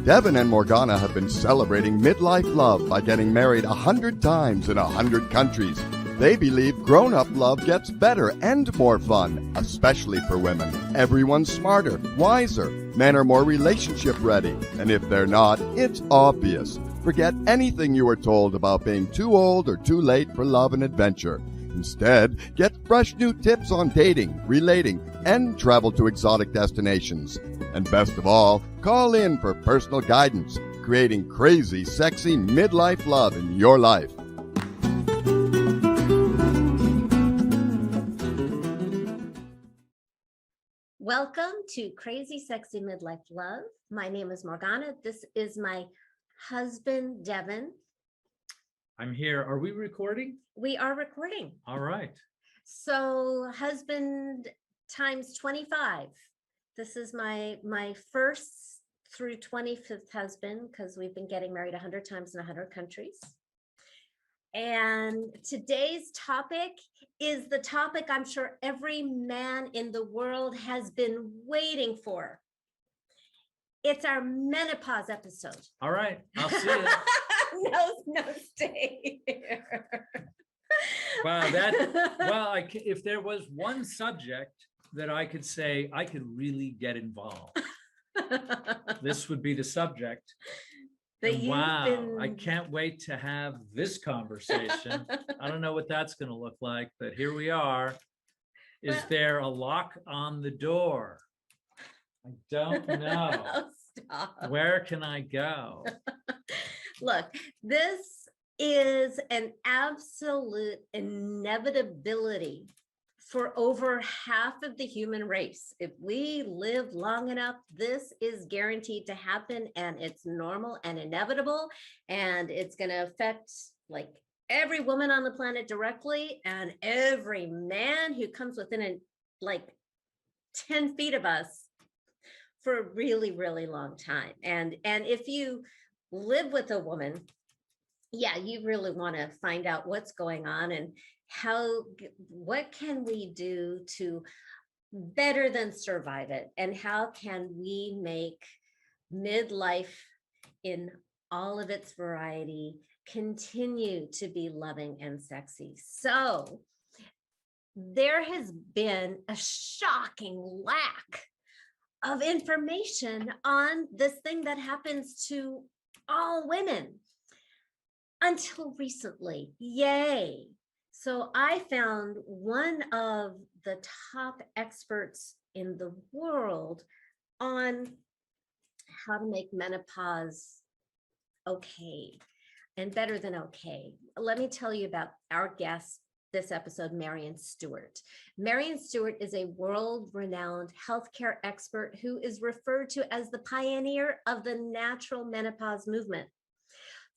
Devin and Morgana have been celebrating midlife love by getting married 100 times in 100 countries. They believe grown-up love gets better and more fun, especially for women. Everyone's smarter, wiser. Men are more relationship ready. And if they're not, it's obvious. Forget anything you were told about being too old or too late for love and adventure. Instead, get fresh new tips on dating, relating, and travel to exotic destinations. And best of all, call in for personal guidance, creating crazy, sexy midlife love in your life. Welcome to Crazy Sexy Midlife Love. My name is Morgana. This is my husband, Devin. I'm here. Are we recording? We are recording. All right. So husband times 25. This is my first through 25th husband, because we've been getting married 100 times in 100 countries. And today's topic is the topic I'm sure every man in the world has been waiting for. It's our menopause episode. All right. I'll see it. No, stay here. Wow. If there was one subject that I could say I could really get involved, this would be the subject. Wow, I can't wait to have this conversation. I don't know what that's going to look like, but here we are. Is there a lock on the door? I don't know. Oh, stop. Where can I go? Look, this is an absolute inevitability for over half of the human race. If we live long enough, this is guaranteed to happen, and it's normal and inevitable, and it's going to affect like every woman on the planet directly, and every man who comes within like 10 feet of us for a really, really long time. And if you live with a woman, yeah, you really want to find out what's going on and what can we do to better than survive it, and how can we make midlife in all of its variety continue to be loving and sexy. So there has been a shocking lack of information on this thing that happens to all women until recently. Yay. So I found one of the top experts in the world on how to make menopause okay and better than okay. Let me tell you about our guest this episode, Marion Stewart. Marion Stewart is a world-renowned healthcare expert who is referred to as the pioneer of the natural menopause movement.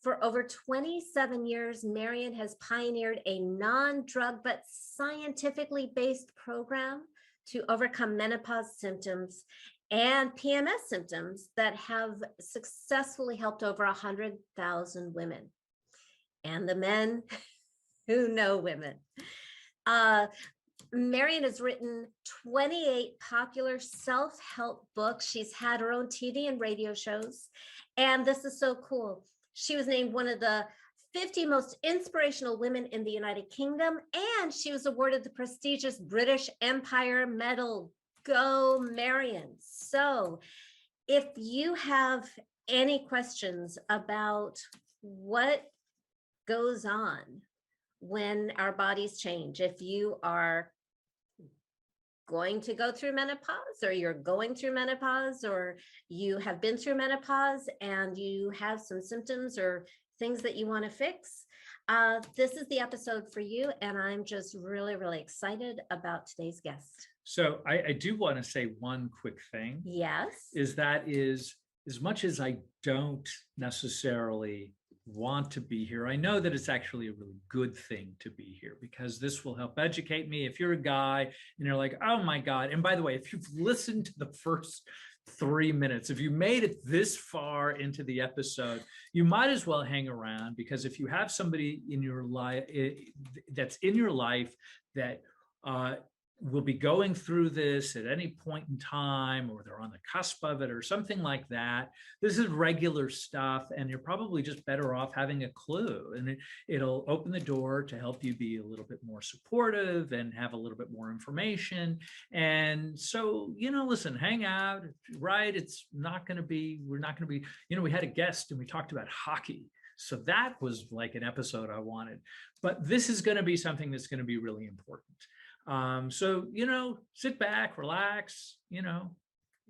For over 27 years, Marion has pioneered a non-drug but scientifically based program to overcome menopause symptoms and PMS symptoms that have successfully helped over 100,000 women and the men who know women. Marion has written 28 popular self-help books. She's had her own TV and radio shows, and this is so cool. She was named one of the 50 most inspirational women in the United Kingdom, and she was awarded the prestigious British Empire Medal. Go, Marion. So if you have any questions about what goes on when our bodies change, if you are going to go through menopause, or you're going through menopause, or you have been through menopause and you have some symptoms or things that you want to fix, this is the episode for you. And I'm just really, really excited about today's guest. So I do want to say one quick thing. Yes. Is as much as I don't necessarily want to be here, I know that it's actually a really good thing to be here, because this will help educate me. If you're a guy and you're like, oh my God, and by the way, if you've listened to the first 3 minutes, if you made it this far into the episode, you might as well hang around, because if you have somebody in your life that's in your life that will be going through this at any point in time, or they're on the cusp of it or something like that. This is regular stuff, and you're probably just better off having a clue, and it'll open the door to help you be a little bit more supportive and have a little bit more information. And so, listen, hang out, right? It's not going to be, we're not going to be, we had a guest and we talked about hockey. So that was like an episode I wanted, but this is going to be something that's going to be really important. So, sit back, relax,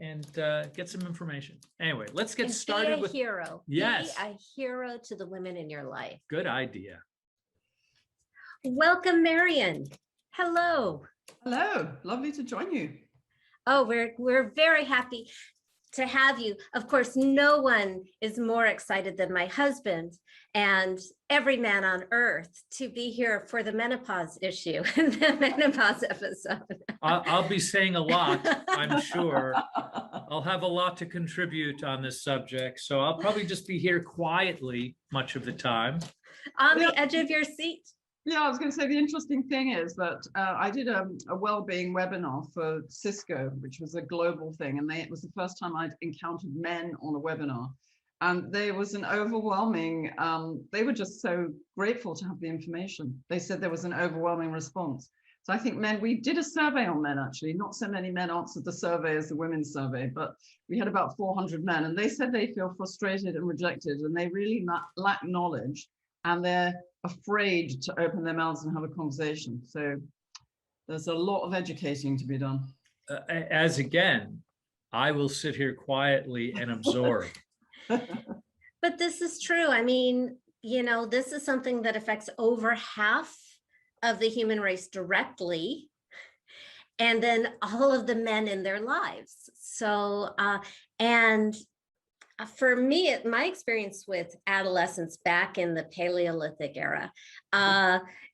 and get some information. Anyway, let's get started with hero. Yes. Be a hero to the women in your life. Good idea. Welcome, Marion. Hello. Hello, lovely to join you. Oh, we're very happy to have you. Of course, no one is more excited than my husband and every man on earth to be here for the menopause issue, the menopause episode. I'll be saying a lot, I'm sure. I'll have a lot to contribute on this subject, so I'll probably just be here quietly much of the time. On the edge of your seat. Yeah, I was going to say the interesting thing is that I did a well-being webinar for Cisco, which was a global thing, and it was the first time I'd encountered men on a webinar, and there was an overwhelming. They were just so grateful to have the information. They said there was an overwhelming response. So I think men. We did a survey on men actually. Not so many men answered the survey as the women's survey, but we had about 400 men, and they said they feel frustrated and rejected, and they really lack knowledge, and they're afraid to open their mouths and have a conversation. So there's a lot of educating to be done. As again, I will sit here quietly and absorb. But this is true. I mean, this is something that affects over half of the human race directly, and then all of the men in their lives. So, and for me, my experience with adolescence back in the Paleolithic era,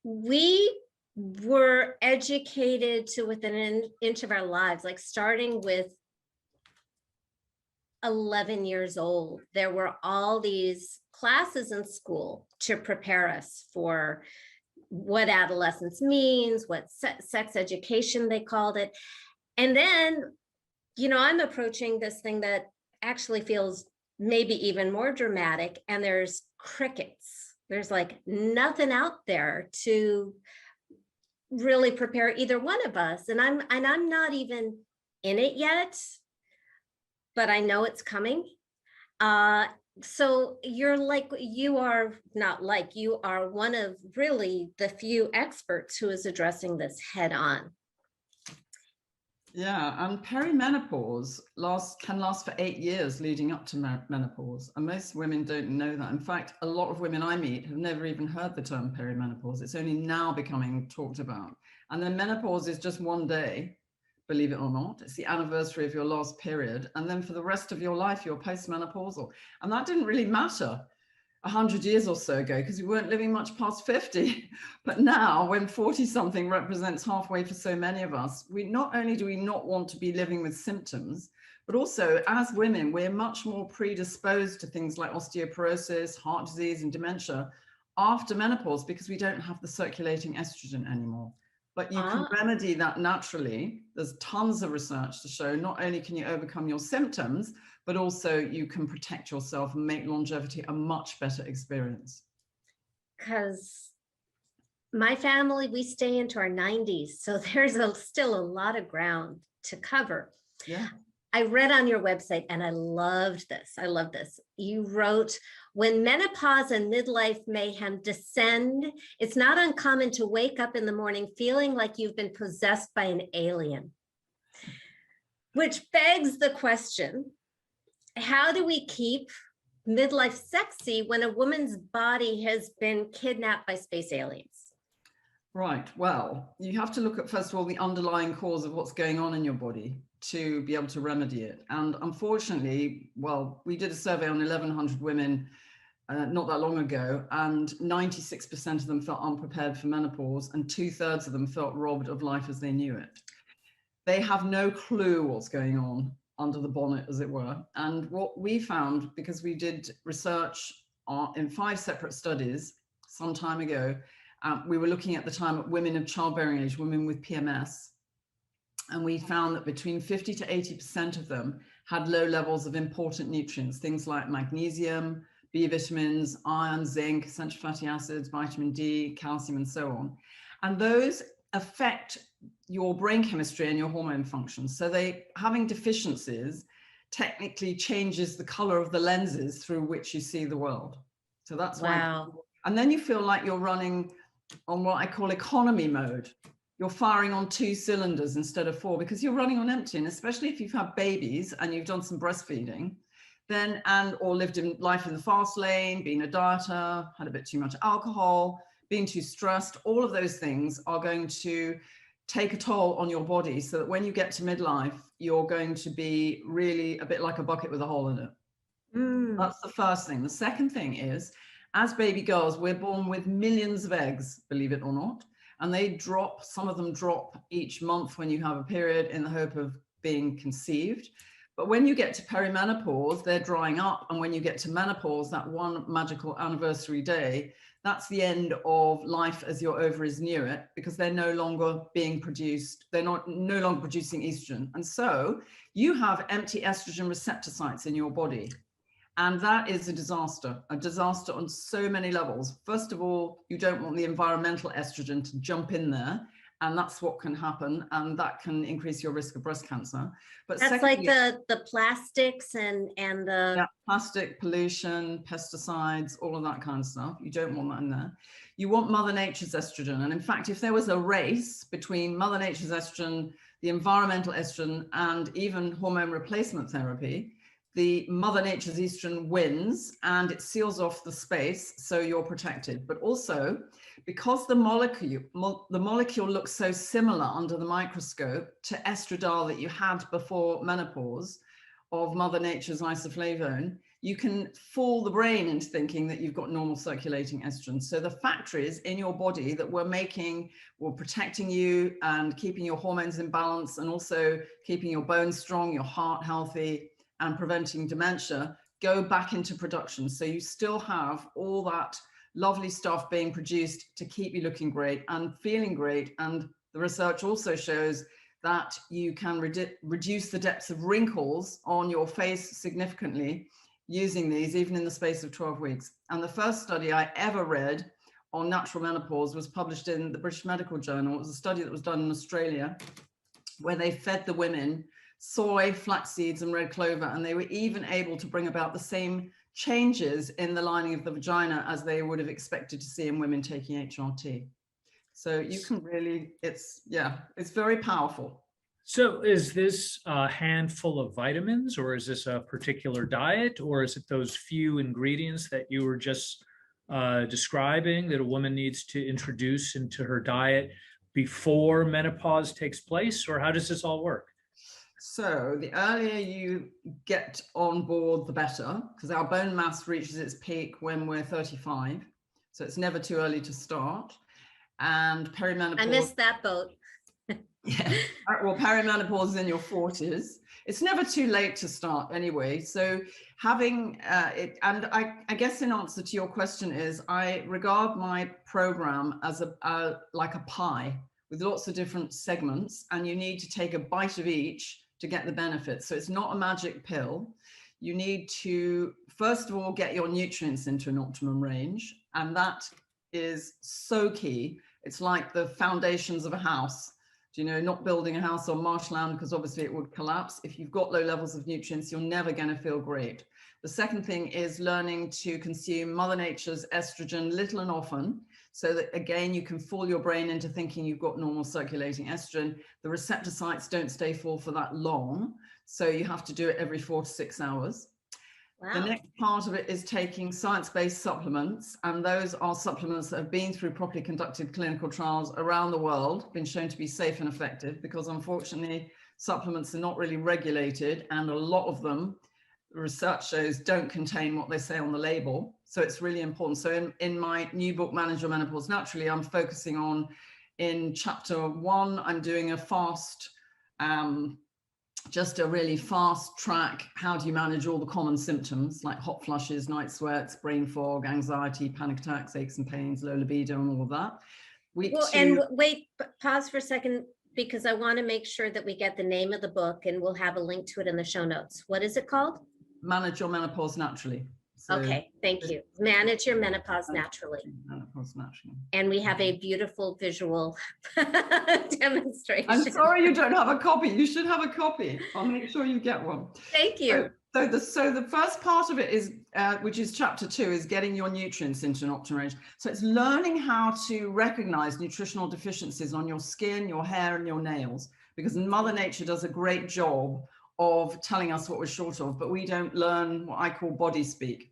we were educated to within an inch of our lives, like starting with 11 years old. There were all these classes in school to prepare us for what adolescence means, what sex education they called it. And then, I'm approaching this thing that actually feels maybe even more dramatic, and there's crickets. There's like nothing out there to really prepare either one of us. And I'm not even in it yet, but I know it's coming. So you are one of really the few experts who is addressing this head on. Yeah, and perimenopause can last for 8 years leading up to menopause. And most women don't know that. In fact, a lot of women I meet have never even heard the term perimenopause. It's only now becoming talked about. And then menopause is just one day, believe it or not. It's the anniversary of your last period. And then for the rest of your life, you're postmenopausal. And that didn't really matter 100 years or so ago, because we weren't living much past 50. But now, when 40-something represents halfway for so many of us, not only do we not want to be living with symptoms, but also as women, we're much more predisposed to things like osteoporosis, heart disease, and dementia after menopause, because we don't have the circulating estrogen anymore. But you can remedy that naturally. There's tons of research to show not only can you overcome your symptoms, but also you can protect yourself and make longevity a much better experience. Because my family, we stay into our 90s, so there's still a lot of ground to cover. Yeah. I read on your website and I loved this. I love this. You wrote, when menopause and midlife mayhem descend, it's not uncommon to wake up in the morning feeling like you've been possessed by an alien. Which begs the question, how do we keep midlife sexy when a woman's body has been kidnapped by space aliens? Right. Well, you have to look at, first of all, the underlying cause of what's going on in your body to be able to remedy it. And unfortunately, we did a survey on 1,100 women not that long ago, and 96% of them felt unprepared for menopause, and 2/3 of them felt robbed of life as they knew it. They have no clue what's going on under the bonnet, as it were. And what we found, because we did research in 5 separate studies some time ago, we were looking at the time at women of childbearing age, women with PMS, And we found that between 50 to 80% of them had low levels of important nutrients, things like magnesium, B vitamins, iron, zinc, essential fatty acids, vitamin D, calcium, and so on. And those affect your brain chemistry and your hormone functions. So having deficiencies technically changes the color of the lenses through which you see the world. So that's why. And then you feel like you're running on what I call economy mode. You're firing on 2 cylinders instead of 4 because you're running on empty. And especially if you've had babies and you've done some breastfeeding, then or lived in life in the fast lane, been a dieter, had a bit too much alcohol, being too stressed, all of those things are going to take a toll on your body, so that when you get to midlife, you're going to be really a bit like a bucket with a hole in it. That's the first thing. The second thing is, as baby girls, we're born with millions of eggs, believe it or not, and they drop, some of them drop each month when you have a period in the hope of being conceived. But when you get to perimenopause, they're drying up. And when you get to menopause, that one magical anniversary day, that's the end of life as your ovaries knew it, because they're no longer being produced. They're no longer producing estrogen. And so you have empty estrogen receptor sites in your body. And that is a disaster on so many levels. First of all, you don't want the environmental estrogen to jump in there. And that's what can happen. And that can increase your risk of breast cancer. But that's secondly, like the plastics and the... Yeah, plastic, pollution, pesticides, all of that kind of stuff. You don't want that in there. You want Mother Nature's estrogen. And in fact, if there was a race between Mother Nature's estrogen, the environmental estrogen, and even hormone replacement therapy, the Mother Nature's estrogen wins and it seals off the space, so you're protected. But also, because the molecule looks so similar under the microscope to estradiol that you had before menopause of Mother Nature's isoflavone, you can fool the brain into thinking that you've got normal circulating estrogen. So the factories in your body that were protecting you and keeping your hormones in balance, and also keeping your bones strong, your heart healthy, and preventing dementia, go back into production. So you still have all that lovely stuff being produced to keep you looking great and feeling great. And the research also shows that you can reduce the depths of wrinkles on your face significantly using these, even in the space of 12 weeks. And the first study I ever read on natural menopause was published in the British Medical Journal. It was a study that was done in Australia, where they fed the women soy, flax seeds, and red clover, and they were even able to bring about the same changes in the lining of the vagina as they would have expected to see in women taking HRT. So you can really, it's very powerful. So is this a handful of vitamins, or is this a particular diet, or is it those few ingredients that you were just describing that a woman needs to introduce into her diet before menopause takes place, or how does this all work? So the earlier you get on board, the better, because our bone mass reaches its peak when we're 35. So it's never too early to start. And perimenopause... I missed that boat. Yeah. Well, perimenopause is in your 40s. It's never too late to start anyway. So having it, and I guess in answer to your question is, I regard my program as like a pie with lots of different segments, and you need to take a bite of each to get the benefits. So it's not a magic pill. You need to, first of all, get your nutrients into an optimum range. And that is so key. It's like the foundations of a house. You know, not building a house on marshland, because obviously it would collapse. If you've got low levels of nutrients, you're never going to feel great. The second thing is learning to consume Mother Nature's estrogen little and often, so that, again, you can fool your brain into thinking you've got normal circulating estrogen. The receptor sites don't stay full for that long, so you have to do it every 4 to 6 hours. Wow. The next part of it is taking science-based supplements, and those are supplements that have been through properly conducted clinical trials around the world, been shown to be safe and effective, because unfortunately supplements are not really regulated, and a lot of them, research shows, don't contain what they say on the label. So it's really important. So in my new book, Manage Your Menopause Naturally, I'm focusing on, in chapter 1, I'm doing a fast, just a really fast track. How do you manage all the common symptoms like hot flushes, night sweats, brain fog, anxiety, panic attacks, aches and pains, low libido, and all of that. And wait, pause for a second. because I want to make sure that we get the name of the book, and we'll have a link to it in the show notes. What is it called? Manage Your Menopause Naturally. So Okay, thank you. Manage Your Menopause Naturally. Menopause Naturally. And we have a beautiful visual demonstration. I'm sorry you don't have a copy. You should have a copy. I'll make sure you get one. Thank you. So the first part of it is, which is chapter 2, is getting your nutrients into an optimal range. So it's learning how to recognize nutritional deficiencies on your skin, your hair, and your nails, because Mother Nature does a great job of telling us what we're short of, but we don't learn what I call body speak.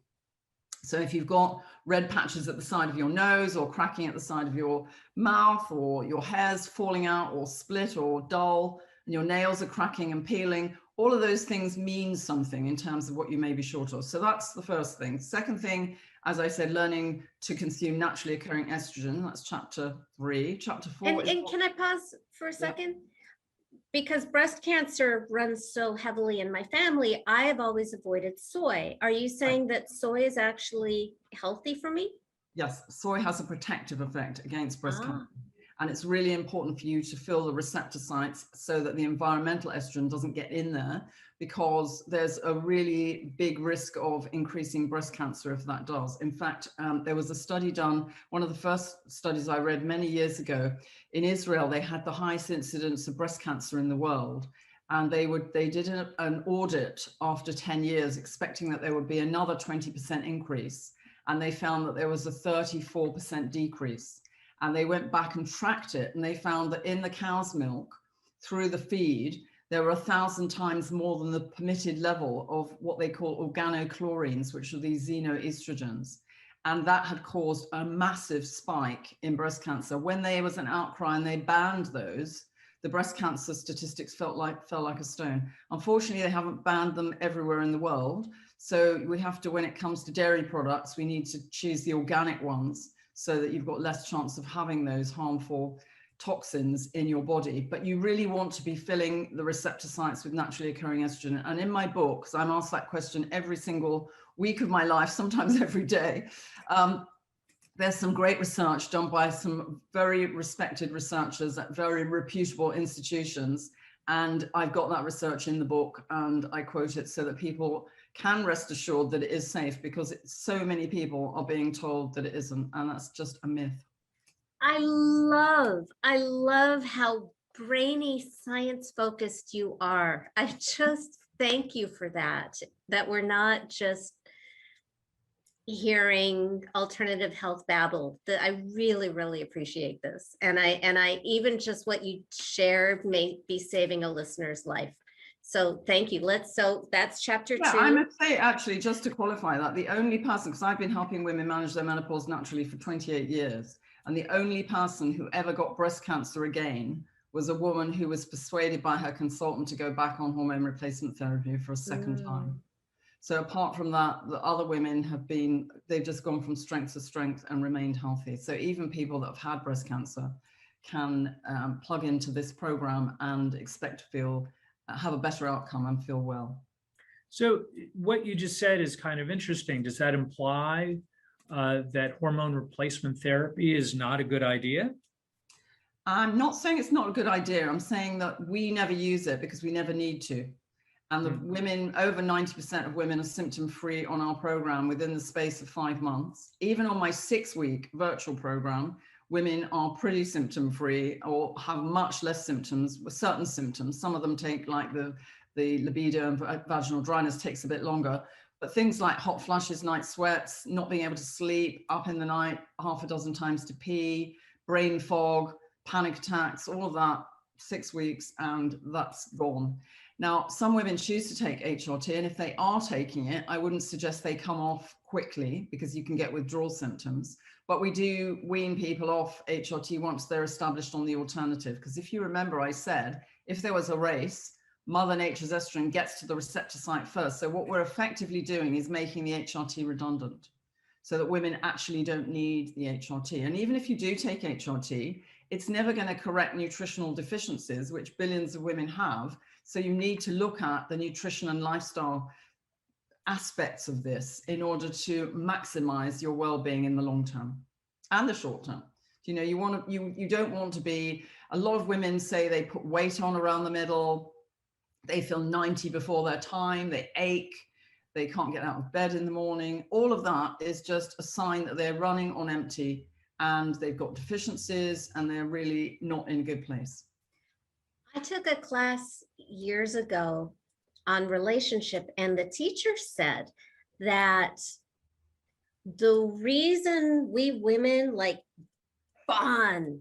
So if you've got red patches at the side of your nose, or cracking at the side of your mouth, or your hair's falling out or split or dull, and your nails are cracking and peeling, all of those things mean something in terms of what you may be short of. So that's the first thing. Second thing, as I said, learning to consume naturally occurring estrogen. That's chapter 3. Chapter 4 And can I pause for a second? Because breast cancer runs so heavily in my family, I have always avoided soy. Are you saying that soy is actually healthy for me? Yes, soy has a protective effect against breast cancer. And it's really important for you to fill the receptor sites so that the environmental estrogen doesn't get in there, because there's a really big risk of increasing breast cancer if that does. In fact, there was a study done, one of the first studies I read many years ago. In Israel, they had the highest incidence of breast cancer in the world. And they did an audit after 10 years, expecting that there would be another 20% increase. And they found that there was a 34% decrease. And they went back and tracked it, and they found that in the cow's milk, through the feed, there were 1,000 times more than the permitted level of what they call organochlorines, which are these xenoestrogens. And that had caused a massive spike in breast cancer. When there was an outcry and they banned those, the breast cancer statistics fell like a stone. Unfortunately, they haven't banned them everywhere in the world. So we have to, when it comes to dairy products, we need to choose the organic ones, so that you've got less chance of having those harmful toxins in your body. But you really want to be filling the receptor sites with naturally occurring estrogen. And in my book, because I'm asked that question every single week of my life, sometimes every day, there's some great research done by some very respected researchers at very reputable institutions. And I've got that research in the book, and I quote it so that people can rest assured that it is safe, because so many people are being told that it isn't, and that's just a myth. I love how brainy, science focused you are. I just thank you for that we're not just hearing alternative health babble. That I really appreciate this. And I even just what you shared may be saving a listener's life. So thank you. So that's chapter 2. I must say, actually, just to qualify that, the only person, because I've been helping women manage their menopause naturally for 28 years, and the only person who ever got breast cancer again was a woman who was persuaded by her consultant to go back on hormone replacement therapy for a second time. So apart from that, the other women they've just gone from strength to strength and remained healthy. So even people that have had breast cancer can plug into this program and expect to have a better outcome and feel well. So what you just said is kind of interesting. Does that imply that hormone replacement therapy is not a good idea? I'm not saying it's not a good idea. I'm saying that we never use it because we never need to. And the women, over 90% of women are symptom-free on our program within the space of 5 months. Even on my 6-week virtual program, women are pretty symptom-free or have much less symptoms, with certain symptoms. Some of them take, like the libido and vaginal dryness takes a bit longer. But things like hot flushes, night sweats, not being able to sleep, up in the night half a dozen times to pee, brain fog, panic attacks, all of that, 6 weeks, and that's gone. Now, some women choose to take HRT, and if they are taking it, I wouldn't suggest they come off quickly, because you can get withdrawal symptoms. But we do wean people off HRT once they're established on the alternative. Because if you remember, I said, if there was a race, Mother Nature's estrogen gets to the receptor site first. So what we're effectively doing is making the HRT redundant, so that women actually don't need the HRT. And even if you do take HRT, it's never going to correct nutritional deficiencies, which billions of women have. So you need to look at the nutrition and lifestyle aspects of this in order to maximize your well-being in the long term and the short term. You know, you don't want to be A lot of women say they put weight on around the middle. They feel 90 before their time. They ache. They can't get out of bed in the morning. All of that is just a sign that they're running on empty and they've got deficiencies and they're really not in a good place. I took a class years ago on relationship, and the teacher said that the reason we women like bond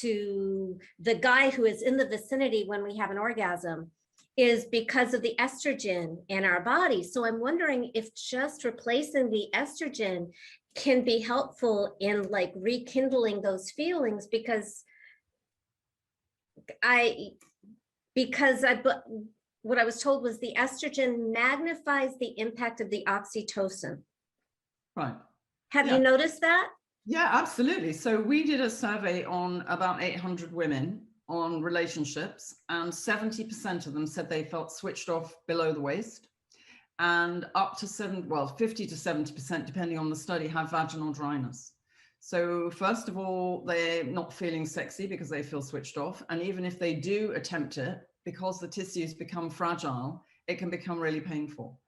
to the guy who is in the vicinity when we have an orgasm is because of the estrogen in our body. So I'm wondering if just replacing the estrogen can be helpful in like rekindling those feelings, because what I was told was the estrogen magnifies the impact of the oxytocin. Right. Have Yeah. you noticed that? Yeah, absolutely. So we did a survey on about 800 women on relationships, and 70% of them said they felt switched off below the waist, and up to 50 to 70%, depending on the study, have vaginal dryness. So first of all, they're not feeling sexy because they feel switched off. And even if they do attempt it, because the tissues become fragile, it can become really painful.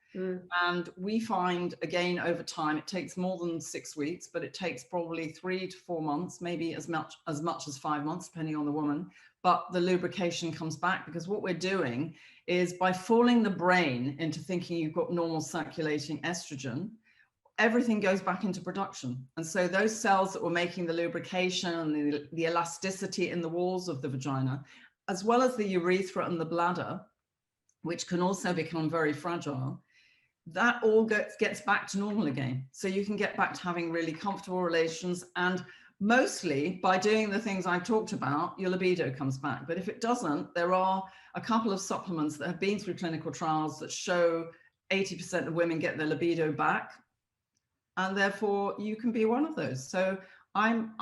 And we find, again, over time, it takes more than 6 weeks, but it takes probably 3 to 4 months, maybe as much as 5 months, depending on the woman. But the lubrication comes back, because what we're doing is, by fooling the brain into thinking you've got normal circulating estrogen, everything goes back into production. And so those cells that were making the lubrication and the elasticity in the walls of the vagina, as well as the urethra and the bladder, which can also become very fragile, that all gets back to normal again. So you can get back to having really comfortable relations, and mostly by doing the things I've talked about, your libido comes back. But if it doesn't, there are a couple of supplements that have been through clinical trials that show 80% of women get their libido back, and therefore you can be one of those. So I'm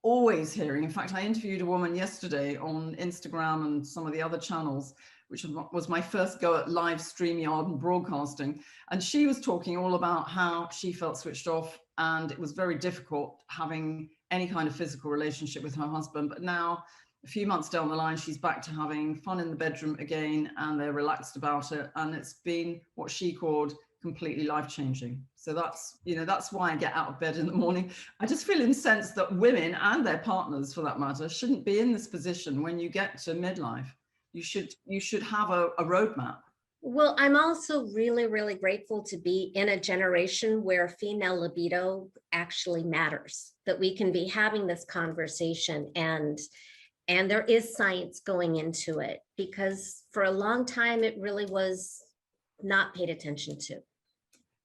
always hearing, in fact, I interviewed a woman yesterday on Instagram and some of the other channels, which was my first go at live StreamYard and broadcasting. And she was talking all about how she felt switched off, and it was very difficult having any kind of physical relationship with her husband. But now, a few months down the line, she's back to having fun in the bedroom again, and they're relaxed about it. And it's been what she called completely life-changing. So that's why I get out of bed in the morning. I just feel incensed that women, and their partners for that matter, shouldn't be in this position when you get to midlife. You should have a roadmap. Well, I'm also really, really grateful to be in a generation where female libido actually matters, that we can be having this conversation, and there is science going into it, because for a long time it really was not paid attention to.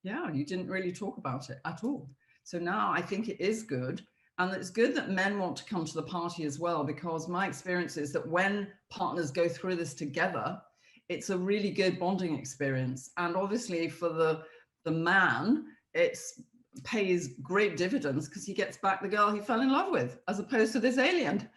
Yeah, you didn't really talk about it at all. So now I think it is good. And it's good that men want to come to the party as well, because my experience is that when partners go through this together, it's a really good bonding experience. And obviously for the man, it pays great dividends, because he gets back the girl he fell in love with, as opposed to this alien.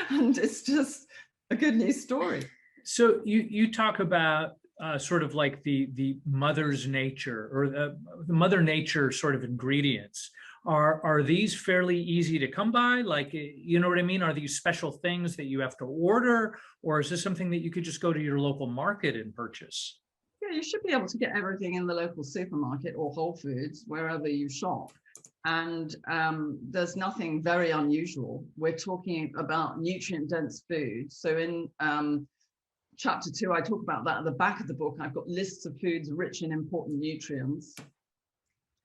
And it's just a good news story. So you talk about sort of like the mother's nature, or the mother nature sort of ingredients. Are these fairly easy to come by? Like, you know what I mean? Are these special things that you have to order, or is this something that you could just go to your local market and purchase? Yeah, you should be able to get everything in the local supermarket or Whole Foods, wherever you shop. And there's nothing very unusual. We're talking about nutrient-dense food. So in chapter 2, I talk about that at the back of the book. I've got lists of foods rich in important nutrients,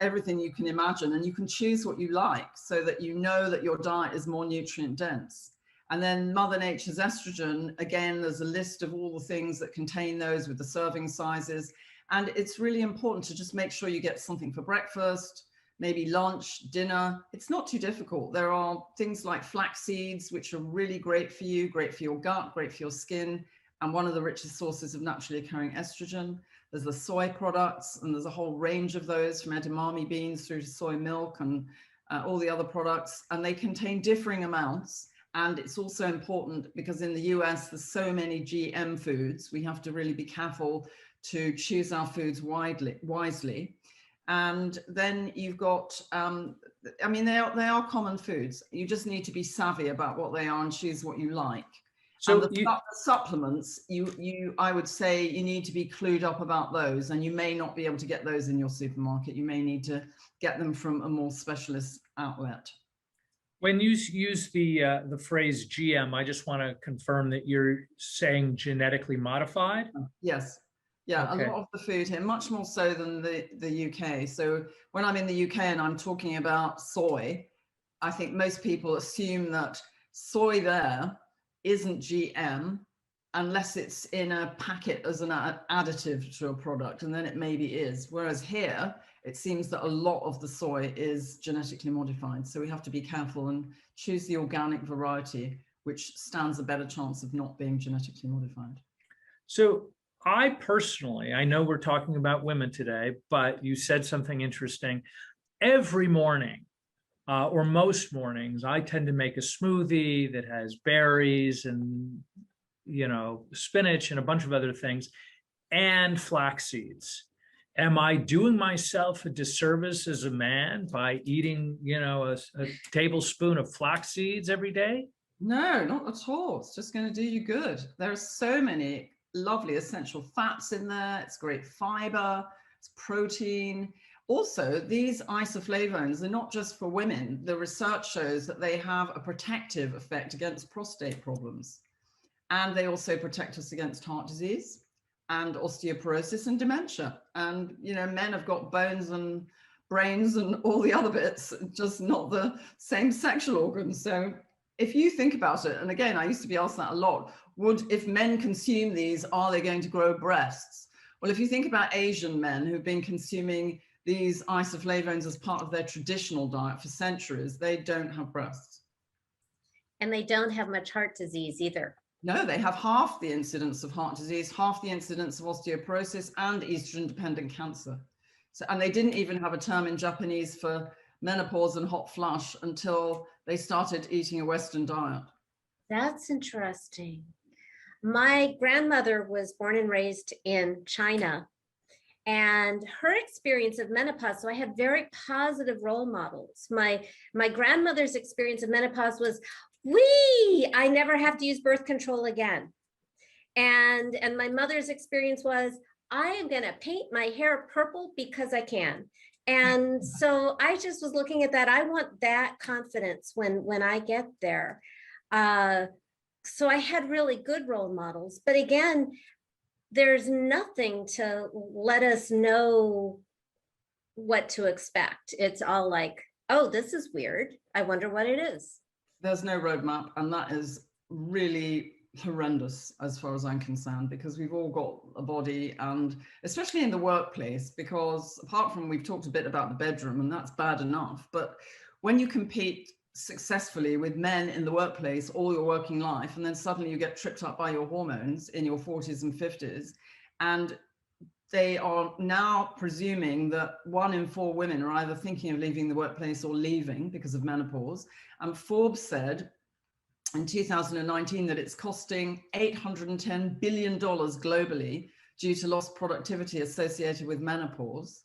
everything you can imagine, and you can choose what you like, so that you know that your diet is more nutrient dense. And then Mother Nature's estrogen, again, there's a list of all the things that contain those with the serving sizes. And it's really important to just make sure you get something for breakfast, maybe lunch, dinner. It's not too difficult. There are things like flax seeds, which are really great for you, great for your gut, great for your skin, and one of the richest sources of naturally occurring estrogen. There's the soy products, and there's a whole range of those, from edamame beans through to soy milk and all the other products, and they contain differing amounts. And it's also important because in the US, there's so many GM foods. We have to really be careful to choose our foods wisely. And then you've got, I mean, they are common foods. You just need to be savvy about what they are and choose what you like. So And the supplements, I would say you need to be clued up about those, and you may not be able to get those in your supermarket. You may need to get them from a more specialist outlet. when you use the phrase GM, I just want to confirm that you're saying genetically modified. Yes. Yeah, Okay. a lot of the food here, much more so than the UK. So when I'm in the UK and I'm talking about soy, I think most people assume that soy there isn't GM unless it's in a packet as an additive to a product, and then it maybe is. Whereas here, it seems that a lot of the soy is genetically modified. So we have to be careful and choose the organic variety, which stands a better chance of not being genetically modified. So I personally, I know we're talking about women today, but you said something interesting. Every morning, or most mornings, I tend to make a smoothie that has berries and, you know, spinach and a bunch of other things, and flax seeds. Am I doing myself a disservice as a man by eating, you know, a tablespoon of flax seeds every day? No, not at all. It's just going to do you good. There are so many lovely essential fats in there. It's great fiber, it's protein. Also, these isoflavones are not just for women. The research shows that they have a protective effect against prostate problems. And they also protect us against heart disease and osteoporosis and dementia. And, you know, men have got bones and brains and all the other bits, just not the same sexual organs. So if you think about it, and again, I used to be asked that a lot, if men consume these, are they going to grow breasts? Well, if you think about Asian men who've been consuming these isoflavones as part of their traditional diet for centuries, they don't have breasts. And they don't have much heart disease either. No, they have half the incidence of heart disease, half the incidence of osteoporosis and estrogen-dependent cancer. So, and they didn't even have a term in Japanese for menopause and hot flush until they started eating a Western diet. That's interesting. My grandmother was born and raised in China, and her experience of menopause, so I had very positive role models. My grandmother's experience of menopause was, I never have to use birth control again. And my mother's experience was, I am going to paint my hair purple because I can. And so I just was looking at that. I want that confidence when I get there. So I had really good role models, but again, there's nothing to let us know what to expect. It's all like, oh, this is weird. I wonder what it is. There's no roadmap, and that is really horrendous as far as I'm concerned, because we've all got a body, and especially in the workplace, because apart from, we've talked a bit about the bedroom, and that's bad enough, but when you compete successfully with men in the workplace all your working life, and then suddenly you get tripped up by your hormones in your 40s and 50s, and they are now presuming that 1 in 4 women are either thinking of leaving the workplace or leaving because of menopause. And Forbes said in 2019 that it's costing $810 billion globally due to lost productivity associated with menopause.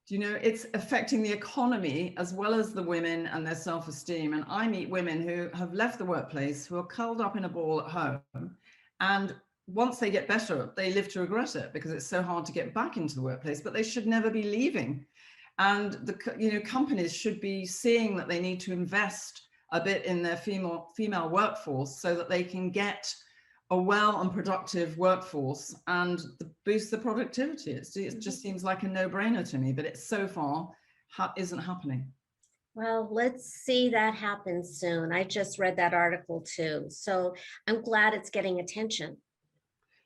Do you know, it's affecting the economy as well as the women and their self-esteem. And I meet women who have left the workplace, who are curled up in a ball at home, and once they get better, they live to regret it because it's so hard to get back into the workplace, but they should never be leaving. And the companies should be seeing that they need to invest a bit in their female workforce so that they can get a well and productive workforce and boost the productivity. It just seems like a no-brainer to me, but it so far isn't happening. Well, let's see that happen soon. I just read that article too, so I'm glad it's getting attention.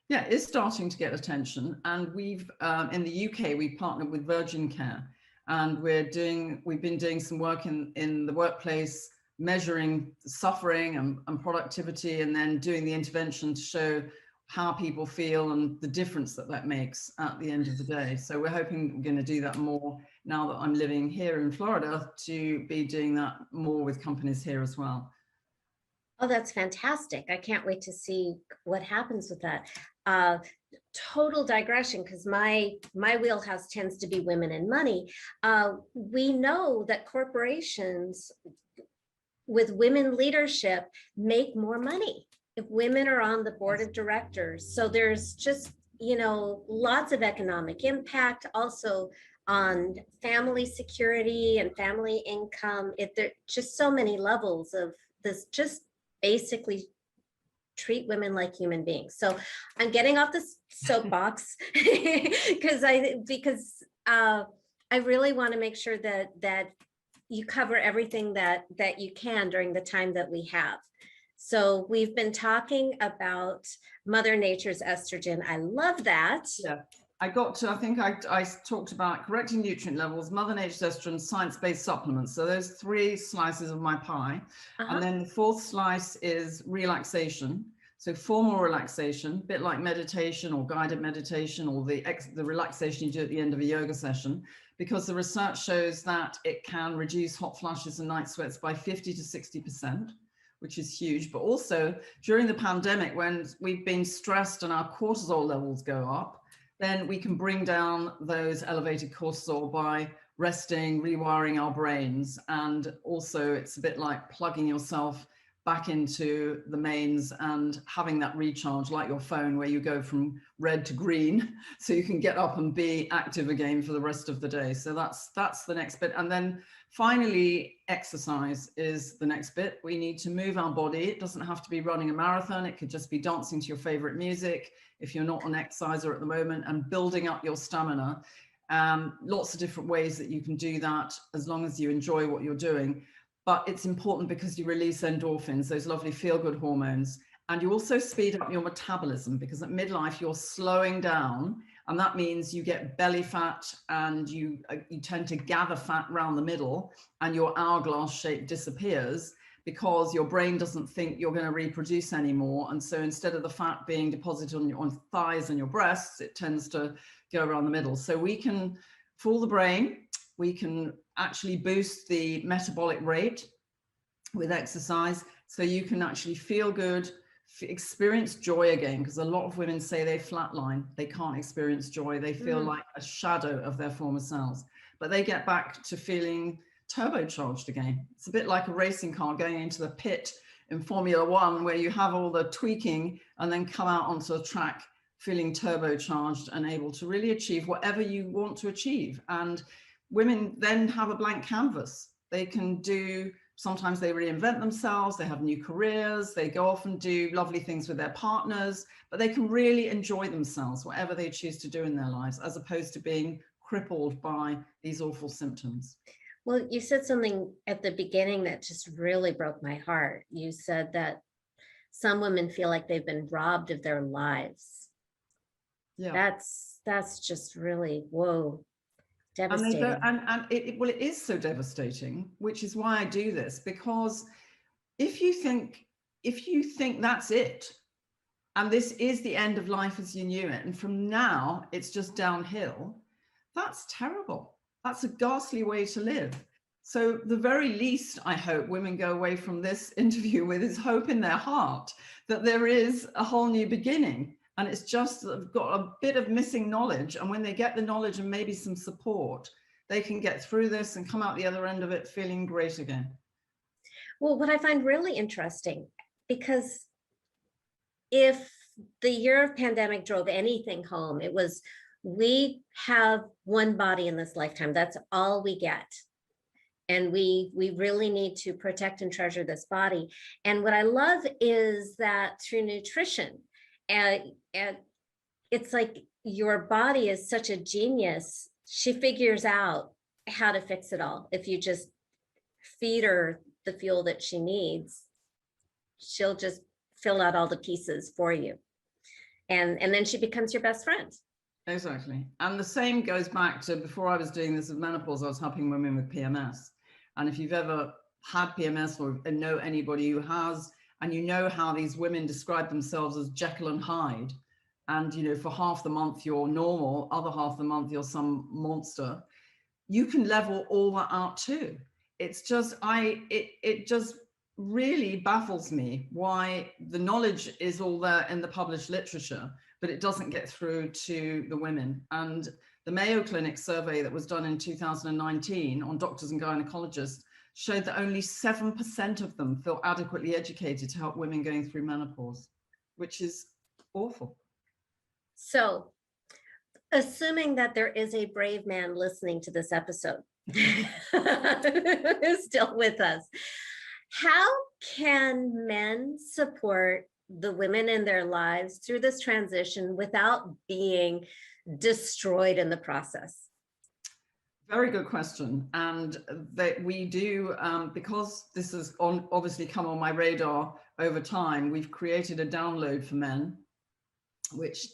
Yeah, it's starting to get attention, and we've in the UK we've partnered with Virgin Care, and we've been doing some work in the workplace, measuring suffering and productivity, and then doing the intervention to show how people feel and the difference that makes at the end of the day. So we're hoping we're going to do that more now that I'm living here in Florida, to be doing that more with companies here as well. Oh, that's fantastic. I can't wait to see what happens with that. total digression, because my wheelhouse tends to be women and money. We know that corporations with women leadership make more money if women are on the board of directors. So there's just, lots of economic impact also on family security and family income. There just so many levels of this, just basically treat women like human beings. So I'm getting off this soapbox because I really want to make sure that you cover everything that you can during the time that we have. So we've been talking about Mother Nature's estrogen. I love that. Yeah, I think I talked about correcting nutrient levels, Mother Nature's estrogen, science-based supplements. So those 3 slices of my pie. And then the 4th slice is relaxation. So formal relaxation, a bit like meditation or guided meditation, or the relaxation you do at the end of a yoga session, because the research shows that it can reduce hot flushes and night sweats by 50 to 60%, which is huge. But also during the pandemic, when we've been stressed and our cortisol levels go up, then we can bring down those elevated cortisol by resting, rewiring our brains. And also it's a bit like plugging yourself back into the mains and having that recharge, like your phone, where you go from red to green, so you can get up and be active again for the rest of the day. So that's the next bit. And then finally, exercise is the next bit. We need to move our body. It doesn't have to be running a marathon. It could just be dancing to your favorite music if you're not an exerciser at the moment, and building up your stamina. Lots of different ways that you can do that, as long as you enjoy what you're doing. But it's important because you release endorphins, those lovely feel-good hormones, and you also speed up your metabolism, because at midlife you're slowing down, and that means you get belly fat, and you tend to gather fat around the middle, and your hourglass shape disappears because your brain doesn't think you're going to reproduce anymore. And so instead of the fat being deposited on your thighs and your breasts, it tends to go around the middle. So we can fool the brain. We can actually boost the metabolic rate with exercise, so you can actually feel good, experience joy again, because a lot of women say they flatline, they can't experience joy, they feel like a shadow of their former selves, but they get back to feeling turbocharged again. It's a bit like a racing car going into the pit in Formula One, where you have all the tweaking and then come out onto the track feeling turbocharged and able to really achieve whatever you want to achieve. And women then have a blank canvas. They can do, sometimes they reinvent themselves, they have new careers, they go off and do lovely things with their partners, but they can really enjoy themselves, whatever they choose to do in their lives, as opposed to being crippled by these awful symptoms. Well, you said something at the beginning that just really broke my heart. You said that some women feel like they've been robbed of their lives. Yeah. That's just really, whoa. Devastating. And it is so devastating, which is why I do this, because if you think that's it, and this is the end of life as you knew it, and from now it's just downhill, that's terrible. That's a ghastly way to live. So the very least I hope women go away from this interview with is hope in their heart that there is a whole new beginning. And it's just that they've got a bit of missing knowledge. And when they get the knowledge and maybe some support, they can get through this and come out the other end of it feeling great again. Well, what I find really interesting, because if the year of pandemic drove anything home, it was, we have one body in this lifetime. That's all we get. And we really need to protect and treasure this body. And what I love is that through nutrition, and it's like your body is such a genius. She figures out how to fix it all. If you just feed her the fuel that she needs, she'll just fill out all the pieces for you. And then she becomes your best friend. Exactly. And the same goes back to before I was doing this with menopause, I was helping women with PMS. And if you've ever had PMS or know anybody who has, and you know how these women describe themselves as Jekyll and Hyde, and you know, for half the month you're normal, other half the month you're some monster, you can level all that out too. It's just, it just really baffles me why the knowledge is all there in the published literature, but it doesn't get through to the women. And the Mayo Clinic survey that was done in 2019 on doctors and gynecologists showed that only 7% of them feel adequately educated to help women going through menopause, which is awful. So, assuming that there is a brave man listening to this episode who's still with us, how can men support the women in their lives through this transition without being destroyed in the process? Very good question. And that we do, because this has obviously come on my radar over time, we've created a download for men, which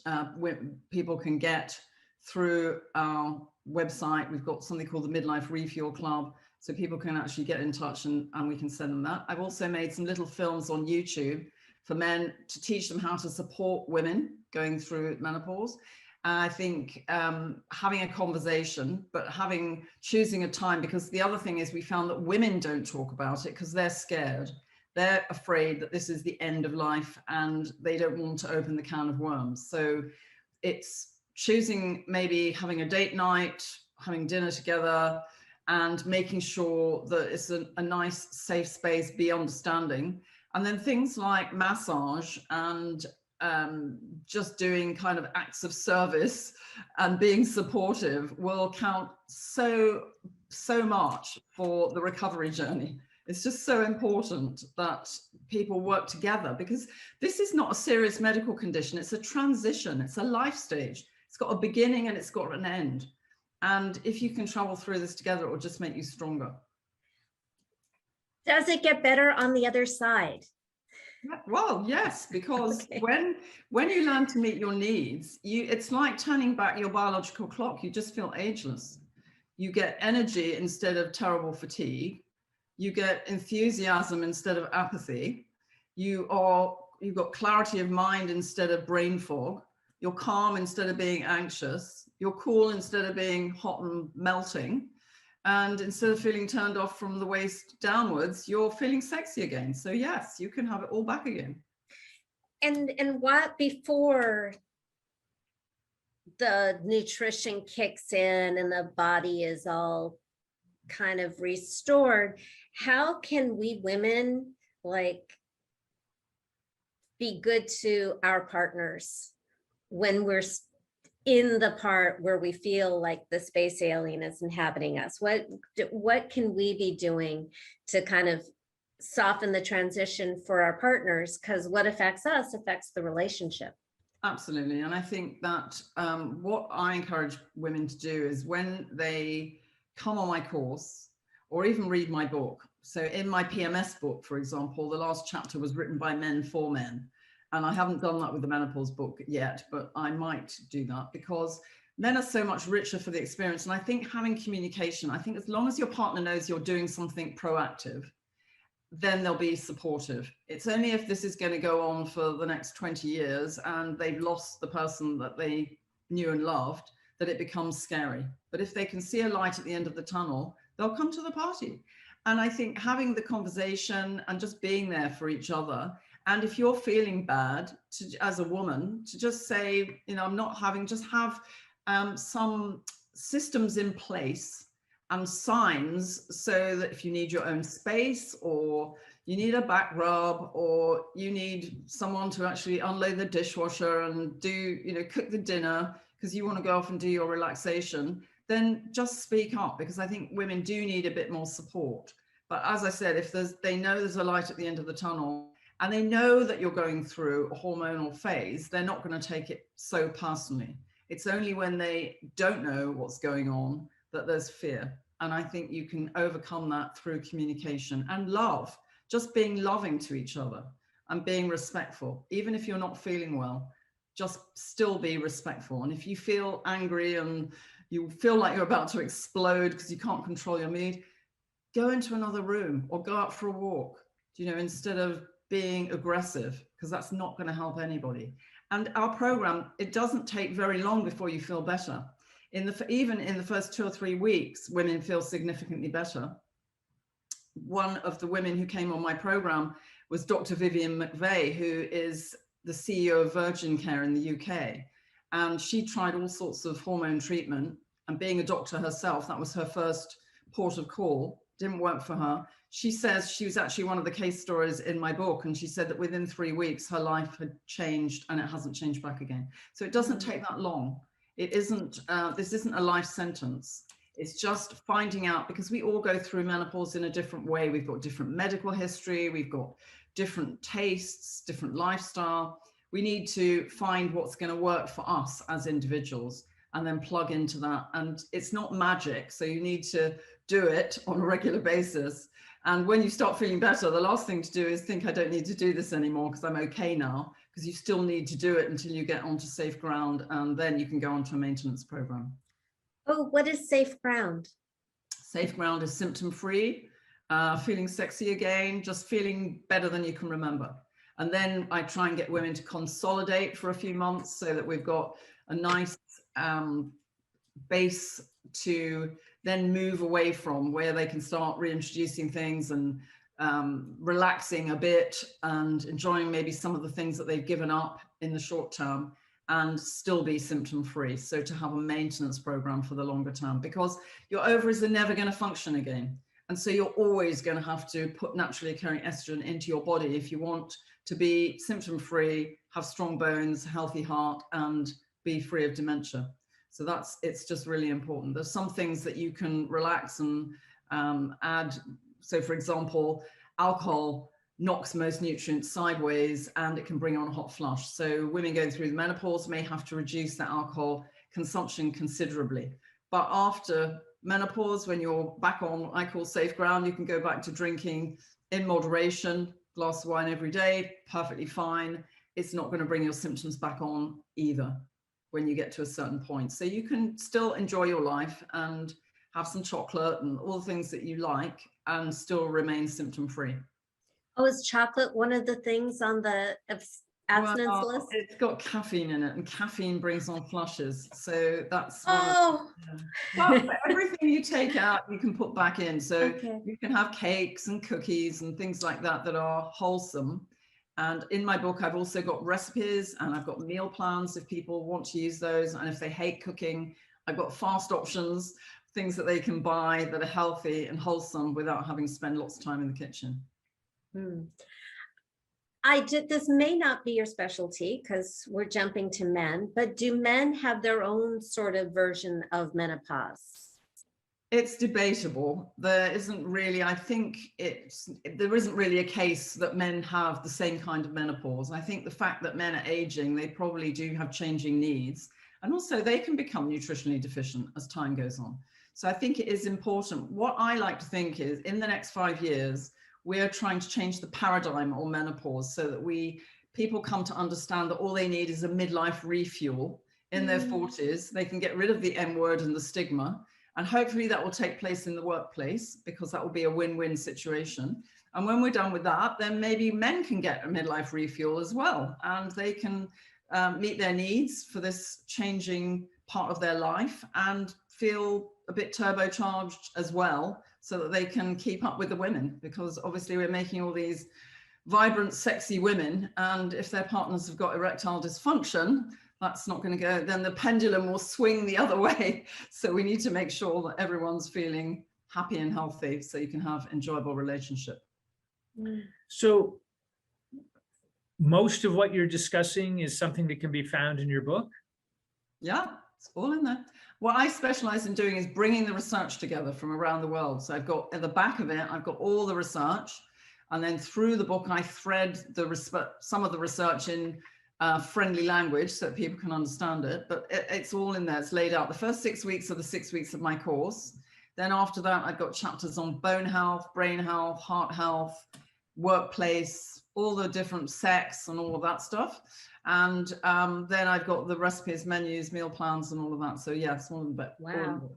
people can get through our website. We've got something called the Midlife Refuel Club, so people can actually get in touch and we can send them that. I've also made some little films on YouTube for men to teach them how to support women going through menopause. I think having a conversation, but choosing a time, because the other thing is we found that women don't talk about it because they're scared. They're afraid that this is the end of life and they don't want to open the can of worms. So it's choosing, maybe having a date night, having dinner together, and making sure that it's a nice, safe space, be understanding. And then things like massage and just doing kind of acts of service and being supportive will count so much for the recovery journey. It's just so important that people work together, because this is not a serious medical condition. It's a transition. It's a life stage. It's got a beginning and it's got an end. And if you can travel through this together, it will just make you stronger. Does it get better on the other side? Well, yes, because Okay. when you learn to meet your needs, it's like turning back your biological clock. You just feel ageless. You get energy instead of terrible fatigue. You get enthusiasm instead of apathy. You've got clarity of mind instead of brain fog. You're calm instead of being anxious. You're cool instead of being hot and melting. And instead of feeling turned off from the waist downwards, you're feeling sexy again. So yes, you can have it all back again. And what before the nutrition kicks in and the body is all kind of restored, how can we women be good to our partners when we're in the part where we feel like the space alien is inhabiting us? What can we be doing to kind of soften the transition for our partners? Because what affects us affects the relationship. Absolutely. And I think that what I encourage women to do is when they come on my course or even read my book. So in my PMS book, for example, the last chapter was written by men for men. And I haven't done that with the menopause book yet, but I might do that because men are so much richer for the experience. And I think having communication, I think as long as your partner knows you're doing something proactive, then they'll be supportive. It's only if this is going to go on for the next 20 years and they've lost the person that they knew and loved that it becomes scary. But if they can see a light at the end of the tunnel, they'll come to the party. And I think having the conversation and just being there for each other. And if you're feeling bad as a woman, to just say, I'm not having, just have some systems in place and signs so that if you need your own space or you need a back rub or you need someone to actually unload the dishwasher and do, cook the dinner because you want to go off and do your relaxation, then just speak up, because I think women do need a bit more support. But as I said, if they know there's a light at the end of the tunnel and they know that you're going through a hormonal phase, they're not going to take it so personally. It's only when they don't know what's going on that there's fear. And I think you can overcome that through communication and love, just being loving to each other and being respectful. Even if you're not feeling well, just still be respectful. And if you feel angry and you feel like you're about to explode because you can't control your mood, go into another room or go out for a walk, instead of being aggressive, because that's not going to help anybody. And our program, it doesn't take very long before you feel better. Even in the first 2 or 3 weeks, women feel significantly better. One of the women who came on my program was Dr. Vivian McVeigh, who is the CEO of Virgin Care in the UK. And she tried all sorts of hormone treatment, and being a doctor herself, that was her first port of call, didn't work for her. She says she was actually one of the case stories in my book, and she said that within 3 weeks her life had changed and it hasn't changed back again. So it doesn't take that long. It isn't, this isn't a life sentence. It's just finding out, because we all go through menopause in a different way. We've got different medical history, we've got different tastes, different lifestyle. We need to find what's going to work for us as individuals and then plug into that. And it's not magic, so you need to do it on a regular basis. And when you start feeling better, the last thing to do is think, I don't need to do this anymore because I'm okay now, because you still need to do it until you get onto safe ground, and then you can go onto a maintenance program. Oh, what is safe ground? Safe ground is symptom-free, feeling sexy again, just feeling better than you can remember. And then I try and get women to consolidate for a few months so that we've got a nice base to then move away from, where they can start reintroducing things and relaxing a bit and enjoying maybe some of the things that they've given up in the short term and still be symptom free. So to have a maintenance program for the longer term, because your ovaries are never going to function again. And so you're always going to have to put naturally occurring estrogen into your body if you want to be symptom free, have strong bones, healthy heart, and be free of dementia. So it's just really important. There's some things that you can relax and add. So for example, alcohol knocks most nutrients sideways and it can bring on a hot flush. So women going through the menopause may have to reduce their alcohol consumption considerably. But after menopause, when you're back on what I call safe ground, you can go back to drinking in moderation, glass of wine every day, perfectly fine. It's not going to bring your symptoms back on either when you get to a certain point. So you can still enjoy your life and have some chocolate and all the things that you like and still remain symptom free. Oh, is chocolate one of the things on the abstinence list? It's got caffeine in it, and caffeine brings on flushes. So that's Oh, well, everything you take out, you can put back in. So okay. you can have cakes and cookies and things like that that are wholesome. And in my book, I've also got recipes and I've got meal plans if people want to use those. And if they hate cooking, I've got fast options, things that they can buy that are healthy and wholesome without having to spend lots of time in the kitchen. This may not be your specialty because we're jumping to men, but do men have their own sort of version of menopause? It's debatable. There isn't really, I think there isn't really a case that men have the same kind of menopause. I think the fact that men are aging, they probably do have changing needs. And also they can become nutritionally deficient as time goes on. So I think it is important. What I like to think is in the next 5 years, we're trying to change the paradigm on menopause so that people come to understand that all they need is a midlife refuel in their 40s. They can get rid of the M word and the stigma. And hopefully that will take place in the workplace, because that will be a win-win situation. And when we're done with that, then maybe men can get a midlife refuel as well. And they can meet their needs for this changing part of their life and feel a bit turbocharged as well, so that they can keep up with the women, because obviously we're making all these vibrant, sexy women. And if their partners have got erectile dysfunction, that's not going to go, then the pendulum will swing the other way. So we need to make sure that everyone's feeling happy and healthy so you can have enjoyable relationship. So most of what you're discussing is something that can be found in your book? Yeah, it's all in there. What I specialize in doing is bringing the research together from around the world. So I've got at the back of it, I've got all the research. And then through the book, I thread some of the research in friendly language so that people can understand it. But it's all in there. It's laid out. The first 6 weeks are the 6 weeks of my course. Then after that, I've got chapters on bone health, brain health, heart health, workplace, all the different sex and all of that stuff. And then I've got the recipes, menus, meal plans, and all of that. So yes, all of the Wow.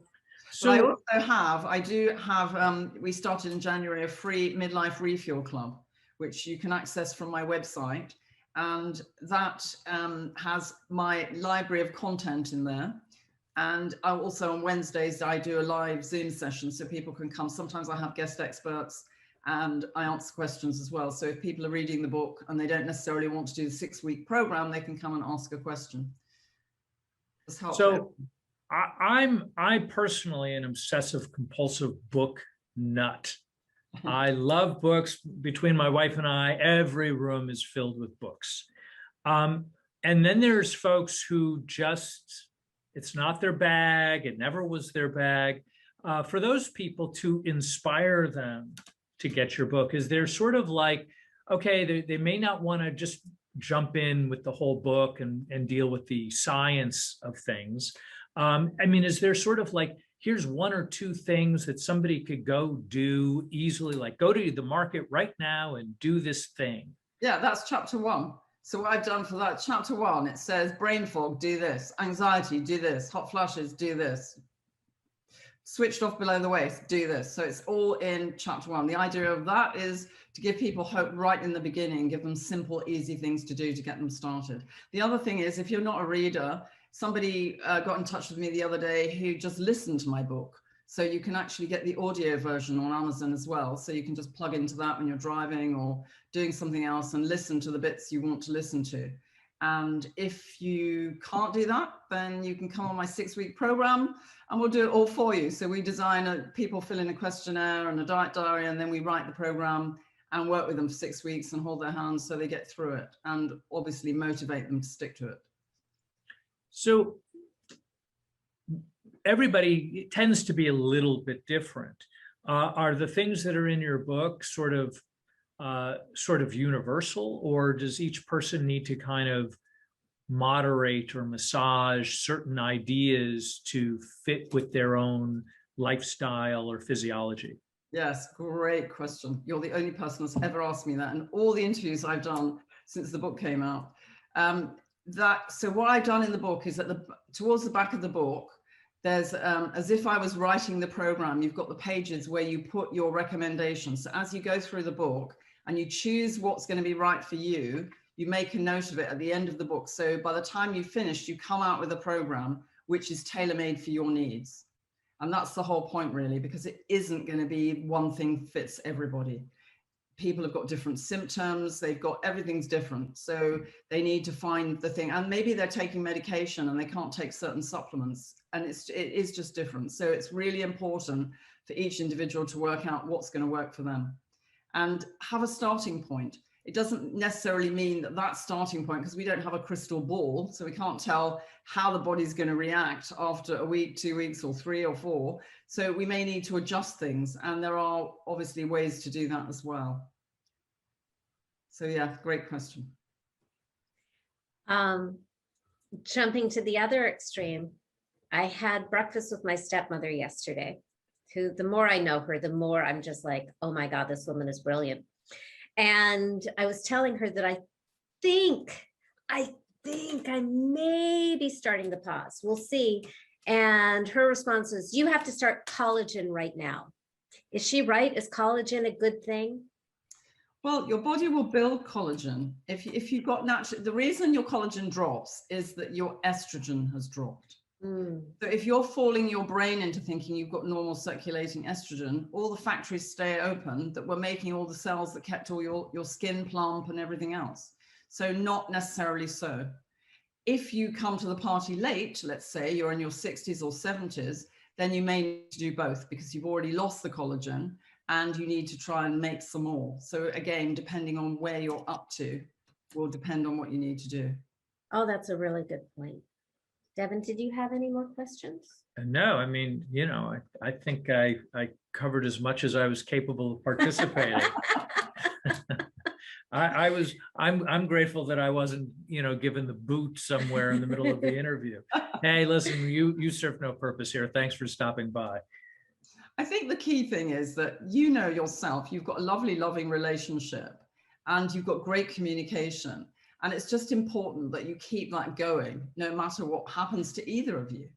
So I do have, we started in January, a free midlife refuel club, which you can access from my website. And that has my library of content in there. And I also on Wednesdays, I do a live Zoom session so people can come. Sometimes I have guest experts and I answer questions as well. So if people are reading the book and they don't necessarily want to do the 6-week program, they can come and ask a question. So I personally an obsessive compulsive book nut. I love books. Between my wife and I, every room is filled with books. And then there's folks who just, it's not their bag. It never was their bag. For those people, to inspire them to get your book, is they're sort of like, okay, they may not want to just jump in with the whole book and deal with the science of things. I mean, is there sort of like, here's 1 or 2 things that somebody could go do easily, like go to the market right now and do this thing? Yeah, that's chapter 1. So what I've done for that, chapter 1, it says brain fog, do this, anxiety, do this, hot flushes, do this, switched off below the waist, do this. So it's all in chapter 1. The idea of that is to give people hope right in the beginning, give them simple, easy things to do to get them started. The other thing is, if you're not a reader, somebody got in touch with me the other day who just listened to my book. So you can actually get the audio version on Amazon as well. So you can just plug into that when you're driving or doing something else and listen to the bits you want to listen to. And if you can't do that, then you can come on my 6-week program and we'll do it all for you. So we design people fill in a questionnaire and a diet diary, and then we write the program and work with them for 6 weeks and hold their hands so they get through it, and obviously motivate them to stick to it. So everybody tends to be a little bit different. Are the things that are in your book sort of universal, or does each person need to kind of moderate or massage certain ideas to fit with their own lifestyle or physiology? Yes, great question. You're the only person that's ever asked me that in all the interviews I've done since the book came out. So what I've done in the book is towards the back of the book, there's as if I was writing the program, you've got the pages where you put your recommendations. So as you go through the book and you choose what's going to be right for you, you make a note of it at the end of the book. So by the time you've finished, you come out with a program which is tailor-made for your needs. And that's the whole point, really, because it isn't going to be one thing fits everybody. People have got different symptoms, everything's different. So they need to find the thing, and maybe they're taking medication and they can't take certain supplements, and it is just different. So it's really important for each individual to work out what's going to work for them and have a starting point. It doesn't necessarily mean that starting point, because we don't have a crystal ball, so we can't tell how the body's going to react after a week, 2 weeks, or 3 or 4. So we may need to adjust things, and there are obviously ways to do that as well. So yeah, great question. Jumping to the other extreme, I had breakfast with my stepmother yesterday, who, the more I know her, the more I'm just like, oh my God, this woman is brilliant. And I was telling her that I think I may be starting to pause. We'll see. And her response is, you have to start collagen right now. Is she right? Is collagen a good thing? Well, your body will build collagen. If you've got natural, the reason your collagen drops is that your estrogen has dropped. So if you're fooling your brain into thinking you've got normal circulating estrogen, all the factories stay open that were making all the cells that kept all your skin plump and everything else. So not necessarily so. If you come to the party late, let's say you're in your 60s or 70s, then you may need to do both, because you've already lost the collagen and you need to try and make some more. So again, depending on where you're up to, will depend on what you need to do. Oh, that's a really good point. Devin, did you have any more questions? No, I mean, I think I covered as much as I was capable of participating. I'm grateful that I wasn't, given the boot somewhere in the middle of the interview. Hey, listen, you serve no purpose here. Thanks for stopping by. I think the key thing is that you know yourself, you've got a lovely, loving relationship, and you've got great communication. And it's just important that you keep that going, no matter what happens to either of you.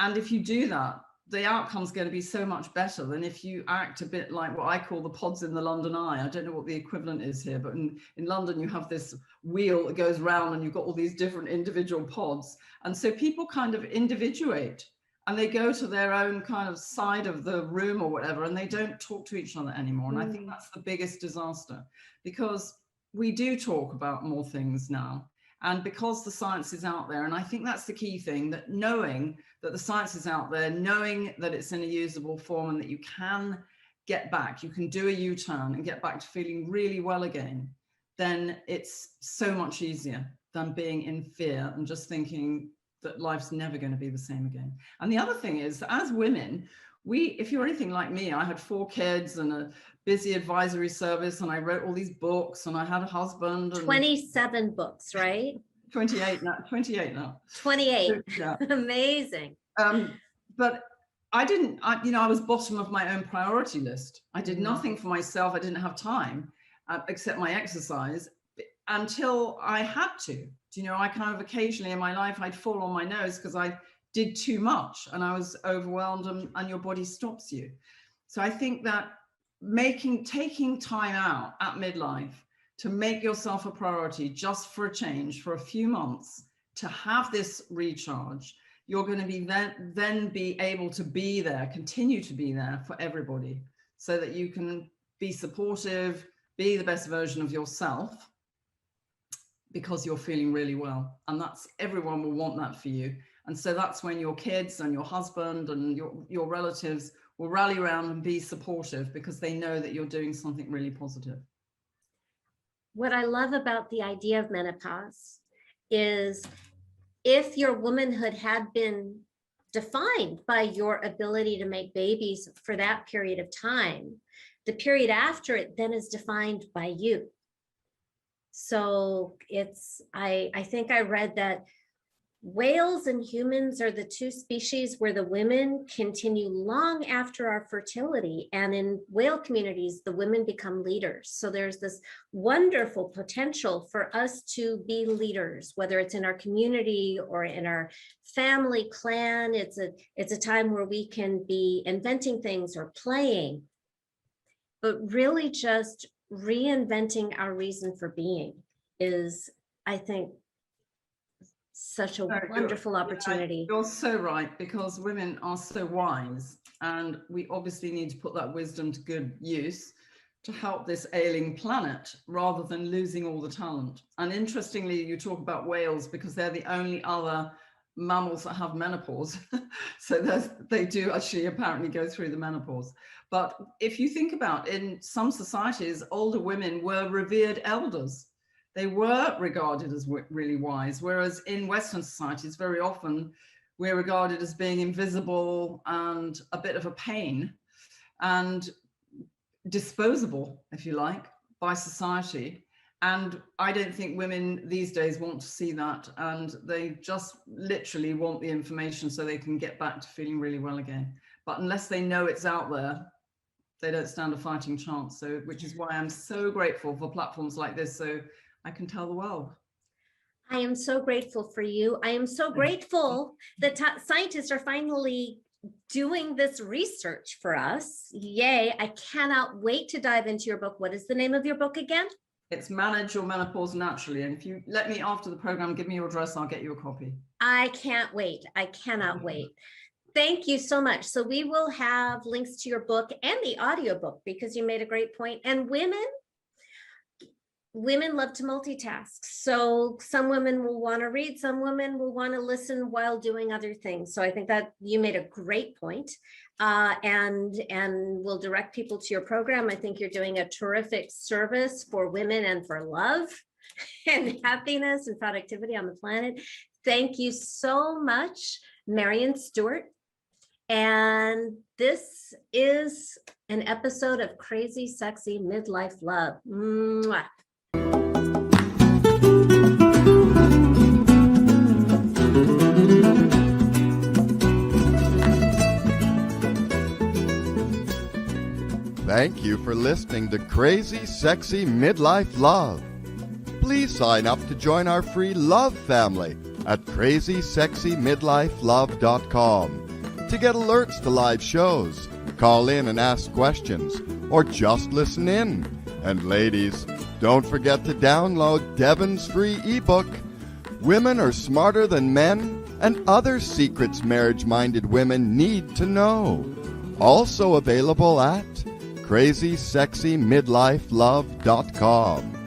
And if you do that, the outcome's going to be so much better than if you act a bit like what I call the pods in the London Eye. I don't know what the equivalent is here, but in London, you have this wheel that goes round and you've got all these different individual pods. And so people kind of individuate. and they go to their own kind of side of the room or whatever, and they don't talk to each other anymore. And I think that's the biggest disaster, because we do talk about more things now, and because the science is out there. And I think that's the key thing, that knowing that the science is out there, knowing that it's in a usable form, and that you can get back, you can do a U-turn and get back to feeling really well again, then it's so much easier than being in fear and just thinking that life's never going to be the same again. And the other thing is, as women, if you're anything like me, I had 4 kids and a busy advisory service, and I wrote all these books, and I had a husband. And 27 books, right? 28 now. 28 now. 28. Yeah. Amazing. But I was bottom of my own priority list. I did nothing for myself. I didn't have time except my exercise until I had to. I kind of occasionally in my life, I'd fall on my nose because I did too much and I was overwhelmed, and your body stops you. So I think that taking time out at midlife to make yourself a priority, just for a change, for a few months, to have this recharge, you're going to be then be able to be there, continue to be there for everybody, so that you can be supportive, be the best version of yourself, because you're feeling really well. And that's, everyone will want that for you. And so that's when your kids and your husband and your relatives will rally around and be supportive, because they know that you're doing something really positive. What I love about the idea of menopause is, if your womanhood had been defined by your ability to make babies for that period of time, the period after it then is defined by you. So I think I read that whales and humans are the 2 species where the women continue long after our fertility. And in whale communities, the women become leaders. So there's this wonderful potential for us to be leaders, whether it's in our community or in our family clan. It's a time where we can be inventing things or playing, but really just reinventing our reason for being is, I think, such a wonderful opportunity. You're so right, because women are so wise, and we obviously need to put that wisdom to good use to help this ailing planet, rather than losing all the talent. And interestingly, you talk about whales, because they're the only other mammals that have menopause. So they do actually apparently go through the menopause. But if you think about, in some societies, older women were revered elders. They were regarded as really wise, whereas in Western societies, very often we're regarded as being invisible and a bit of a pain and disposable, if you like, by society. And I don't think women these days want to see that, and they just literally want the information so they can get back to feeling really well again. But unless they know it's out there, they don't stand a fighting chance. So, which is why I'm so grateful for platforms like this, so I can tell the world. I am so grateful for you. I am so grateful that scientists are finally doing this research for us. Yay. I cannot wait to dive into your book. What is the name of your book again? It's Manage Your Menopause Naturally. And if you let me, after the program, give me your address, I'll get you a copy. I can't wait. I cannot wait. Thank you so much. So we will have links to your book and the audiobook, because you made a great point. And women love to multitask. So some women will want to read, some women will want to listen while doing other things. So I think that you made a great point, and we'll direct people to your program. I think you're doing a terrific service for women and for love and happiness and productivity on the planet. Thank you so much, Marion Stewart. And this is an episode of Crazy Sexy Midlife Love. Mwah. Thank you for listening to Crazy Sexy Midlife Love. Please sign up to join our free love family at crazysexymidlifelove.com to get alerts to live shows, call in and ask questions, or just listen in. And ladies, don't forget to download Devin's free ebook, Women are smarter than men, and other secrets marriage-minded women need to know. Also available at crazysexymidlifelove.com.